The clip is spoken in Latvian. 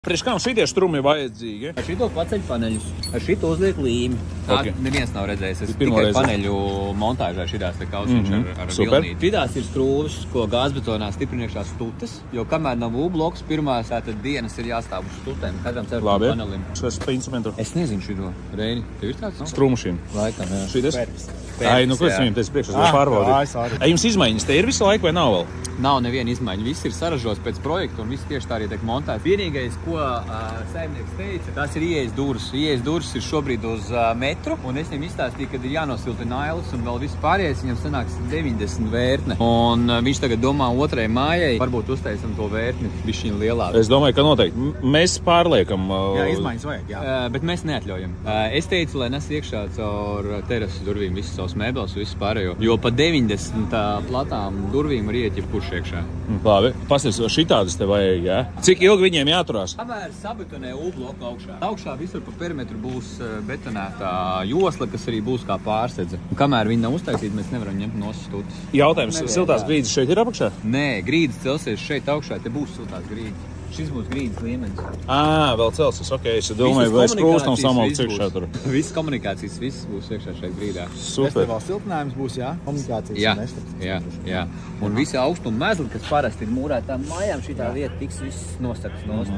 Priekš kam šitie strumi vajadzīgi? Ar šito paceļ paneļus, ar šito uzliek līmi. Tā neviens nav redzējis. Es tikai paneļu montāžā šitās te kausiņš ar vilnīti. Šitās ir skrūves, ko gāzbetonā stiprin iekšā stutes, jo kamēr nav U-bloks, pirmās tātad dienas ir jāstāv uz stutēm. Katram ceram panelim. Šis pa instrumentu. Es nezinu šito. Reini, tev ir tāds? Strumušiem. Laikam, jā. Šitas? Ai, nu, ko es viņam teicu priekšā, lai pārbaudītu? Ai, jums izmaiņas te ir visu laiku vai nav vēl? Nav neviena izmaiņa. Viss ir saražots pēc projekta un viss tieši tā arī tiek montēts. Vienīgais, ko saimnieks teica, tās ir ieejas durvis. Ieejas durvis ir šobrīd uz metru, un es viņam izstāstīju, ka ir jānosiltina ailes un vēl viss pārējais. Viņam sanāks 90 vērtne. Un viņš tagad domā otrai mājai, varbūt uztaisam to vērtni bišķiņ lielāku. Es domāju, ka noteikti. Mēs pārliekam. Jā, izmaiņas vajag, jā. Bet mēs neatļaujam. Es teicu, lai nes iekšā caur terases durvīm visas savus mēbeles, visu pārējo. Jo pa 90 platām durvīm var iet jebkurš iekšā. Labi, pasties, šitādas te vajag, jā? Cik ilgi viņiem jāturās? Kamēr sabetonē U-bloku augšā. Augšā visur pa perimetru būs betonētā josla, kas arī būs kā pārsedze. Un kamēr viņi nav uztaisīti, mēs nevaram ņemt no stūtas. Jautājums, siltās grīdas šeit ir apakšā? Nē, grīdas celsies šeit augšā, te būs siltās grīdas. Šis būs grīdas līmenis. Vēl celsies, ok, es domāju, vai skrūvas nav samalts iekšā tur. Visas komunikācijas, viss būs iekšā šeit grīdā. Super. Vēl siltinājums būs, jā? Komunikācijas. Jā. Un visi augstuma mezli, kas parasti ir mūrētām mājām, šitā vieta tiks viss nostaks nost.